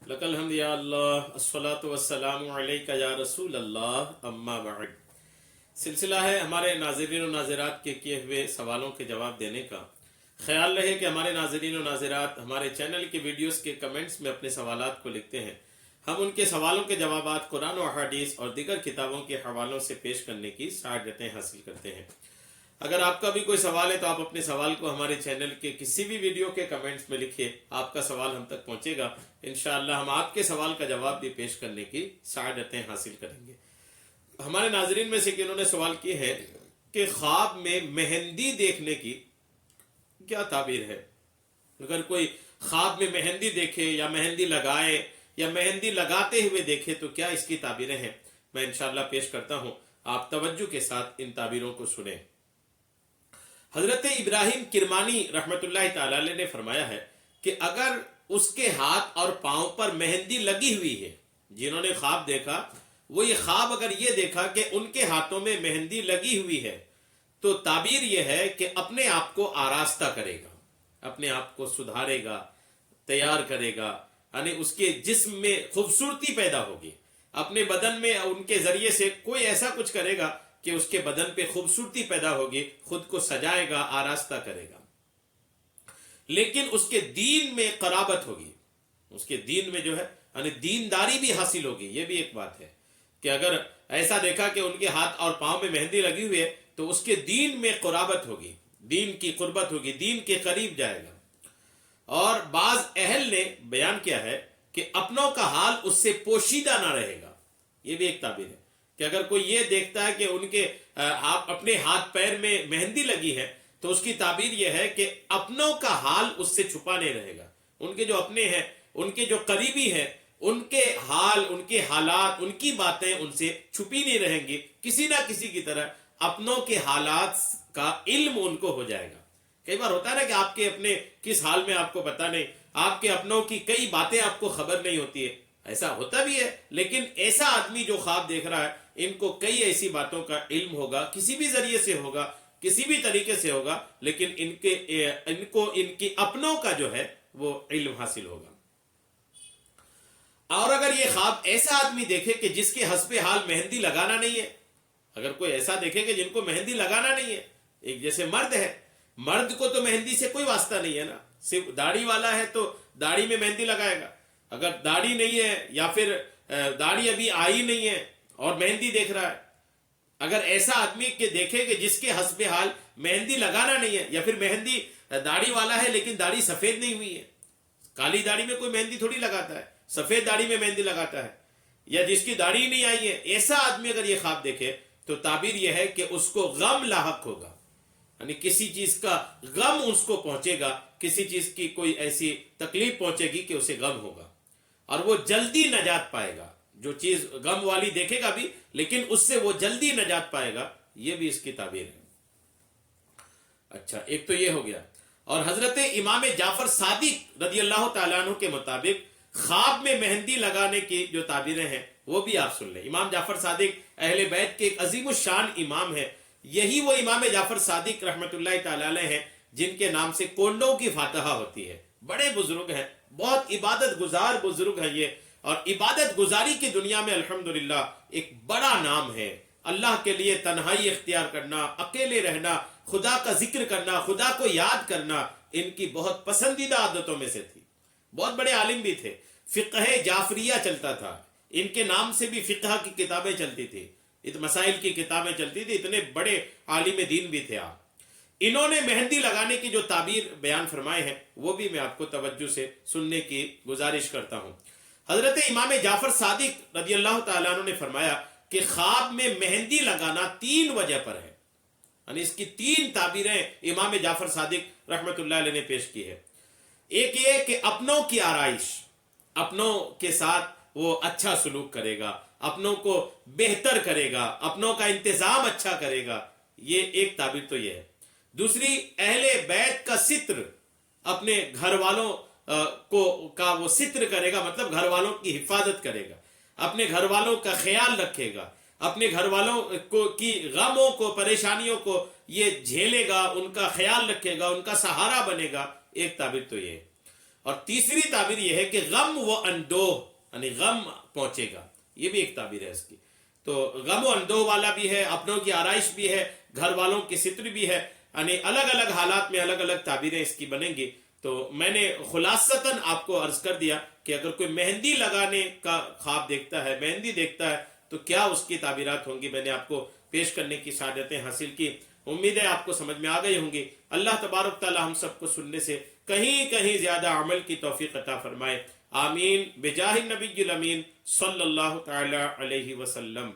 लकल हम्द या अल्लाह अस्सलातु वस्सलामु अलैका या रसूल अल्लाह अम्मा बाद। सिलसिला है हमारे नाज़रीन और नाज़रात के किए हुए सवालों के जवाब देने का। ख्याल रहे कि हमारे नाज़रीन और नाज़रात हमारे चैनल के वीडियोस के कमेंट्स में अपने सवालात को लिखते हैं। हम उनके सवालों के जवाबात कुरान और हदीस और दीगर किताबों के हवालों से पेश करने की सआदतें हासिल करते हैं। अगर आपका भी कोई सवाल है तो आप अपने सवाल को हमारे चैनल के किसी भी वीडियो के कमेंट्स में लिखिए, आपका सवाल हम तक पहुंचेगा। इंशाअल्लाह हम आपके सवाल का जवाब भी पेश करने की सआदतें हासिल करेंगे। हमारे नाजरीन में से किन्होंने सवाल किए हैं कि ख्वाब में मेहंदी देखने की क्या ताबीर है। अगर कोई ख्वाब में मेहंदी देखे या मेहंदी लगाए या मेहंदी लगाते हुए देखे तो क्या इसकी ताबीरें हैं, मैं इंशाअल्लाह पेश करता हूं। आप तवज्जो के साथ इन ताबीरों को सुने। हजरत इब्राहिम किरमानी रहमतुल्लाह ताला अलैह ने फरमाया है कि अगर उसके हाथ और पांव पर मेहंदी लगी हुई है, जिन्होंने ख्वाब देखा वो ये ख्वाब अगर ये देखा कि उनके हाथों में मेहंदी लगी हुई है तो ताबीर यह है कि अपने आप को आरास्ता करेगा, अपने आप को सुधारेगा, तैयार करेगा, यानी उसके जिस्म में खूबसूरती पैदा होगी। अपने बदन में उनके जरिए से कोई ऐसा कुछ करेगा कि उसके बदन पे खूबसूरती पैदा होगी, खुद को सजाएगा, आरास्ता करेगा। लेकिन उसके दीन में कराबत होगी, उसके दीन में जो है यानी दीनदारी भी हासिल होगी। ये भी एक बात है कि अगर ऐसा देखा कि उनके हाथ और पांव में मेहंदी लगी हुई है तो उसके दीन में कुराबत होगी, दीन की कुर्बत होगी, दीन के करीब जाएगा। और बाज अहल ने बयान किया है कि अपनों का हाल उससे पोशीदा ना रहेगा। ये भी एक ताबीर है कि अगर कोई ये देखता है कि उनके अपने हाथ पैर में मेहंदी लगी है तो उसकी ताबीर यह है कि अपनों का हाल उससे छुपा नहीं रहेगा। उनके जो अपने हैं, उनके जो करीबी हैं, उनके हाल, उनके हालात, उनकी बातें उनसे छुपी नहीं रहेंगी। किसी ना किसी की तरह अपनों के हालात का इल्म उनको हो जाएगा। कई बार होता है ना कि आपके अपने किस हाल में आपको पता नहीं, आपके अपनों की कई बातें आपको खबर नहीं होती है, ऐसा होता भी है। लेकिन ऐसा आदमी जो ख्वाब देख रहा है, इनको कई ऐसी बातों का इल्म होगा, किसी भी जरिए से होगा, किसी भी तरीके से होगा, लेकिन इनको इनकी अपनों का जो है वो इल्म हासिल होगा। और अगर ये ख्वाब ऐसा आदमी देखे कि जिसके हस्बे हाल मेहंदी लगाना नहीं है, अगर कोई ऐसा देखे कि जिनको मेहंदी लगाना नहीं है, एक जैसे मर्द है, मर्द को तो मेहंदी से कोई वास्ता नहीं है ना, सिर्फ दाढ़ी वाला है तो दाढ़ी में मेहंदी लगाएगा। अगर दाढ़ी नहीं है या फिर दाढ़ी अभी आई नहीं है और मेहंदी देख रहा है, अगर ऐसा आदमी के देखे कि जिसके हस्बे हाल मेहंदी लगाना नहीं है, या फिर मेहंदी दाढ़ी वाला है लेकिन दाढ़ी सफेद नहीं हुई है, काली दाढ़ी में कोई मेहंदी थोड़ी लगाता है, सफेद दाढ़ी में मेहंदी लगाता है, या जिसकी दाढ़ी नहीं आई है, ऐसा आदमी अगर ये ख्वाब देखे तो ताबीर यह है कि उसको गम लाहक होगा, यानी किसी चीज का गम उसको पहुंचेगा, किसी चीज की कोई ऐसी तकलीफ पहुंचेगी कि उसे गम होगा और वो जल्दी नजात पाएगा। जो चीज गम वाली देखेगा भी, लेकिन उससे वो जल्दी नजात पाएगा। ये भी इसकी ताबीर है। अच्छा, एक तो ये हो गया। और हजरत इमाम जाफर सादिक रदी अल्लाह तआला अन्हु के मुताबिक ख्वाब में मेहंदी लगाने की जो ताबीरें हैं वो भी आप सुन लें। इमाम जाफर सादिक अहले बैत के एक अजीम शान इमाम है। यही वो इमाम जाफर सादिक रहमतुल्लाह तआला अलैह हैं जिनके नाम से कोंडों की फातहा होती है। बड़े बुजुर्ग हैं, बहुत इबादत गुजार बुजुर्ग हैं ये, और इबादत गुजारी की दुनिया में अल्हम्दुलिल्लाह एक बड़ा नाम है। अल्लाह के लिए तन्हाई इख्तियार करना, अकेले रहना, खुदा का जिक्र करना, खुदा को याद करना इनकी बहुत पसंदीदा आदतों में से थी। बहुत बड़े आलिम भी थे, फिक़्ह जाफरिया चलता था, इनके नाम से भी फिक़्ह की किताबें चलती थी, मसाइल की किताबें चलती थी, इतने बड़े आलिम दीन भी थे आप। इन्होंने मेहंदी लगाने की जो ताबीर बयान फरमाए हैं वो भी मैं आपको तवज्जो से सुनने की गुजारिश करता हूं। हजरत इमाम जाफर सादिक रदी अल्लाह तआला अन्हु ने फरमाया कि ख्वाब में मेहंदी लगाना 3 वजह पर है, यानी इसकी 3 ताबीरें इमाम जाफर सादिक रहमतुल्लाह अलैह ने पेश की है। एक ये कि अपनों की आराइश, अपनों के साथ वो अच्छा सलूक करेगा, अपनों को बेहतर करेगा, अपनों का इंतजाम अच्छा करेगा। ये एक ताबीर तो ये है। दूसरी, अहले बैत का सित्र, अपने घर वालों का वो सित्र करेगा, मतलब घर वालों की हिफाजत करेगा, अपने घर वालों का ख्याल रखेगा, अपने घर वालों को की गमों को, परेशानियों को ये झेलेगा, उनका ख्याल रखेगा, उनका सहारा बनेगा। एक ताबीर तो ये। اور تیسری تعبیر یہ ہے کہ غم و اندوہ یعنی غم پہنچے گا، یہ بھی ایک تعبیر ہے اس کی۔ تو غم و اندوہ والا بھی ہے، اپنوں کی آرائش بھی ہے، گھر والوں کی ستر بھی ہے، یعنی الگ الگ حالات میں الگ الگ تعبیریں اس کی بنیں گی۔ تو میں نے خلاصتاً آپ کو عرض کر دیا کہ اگر کوئی مہندی لگانے کا خواب دیکھتا ہے، مہندی دیکھتا ہے، تو کیا اس کی تعبیرات ہوں گی، میں نے آپ کو پیش کرنے کی سعادتیں حاصل کی۔ امید ہے آپ کو سمجھ میں آ گئی ہوں گی۔ اللہ تبارک تعالی ہم سب کو سننے سے کہیں کہیں زیادہ عمل کی توفیق عطا فرمائے، آمین بجاہ النبی الامین صلی اللہ تعالی علیہ وسلم۔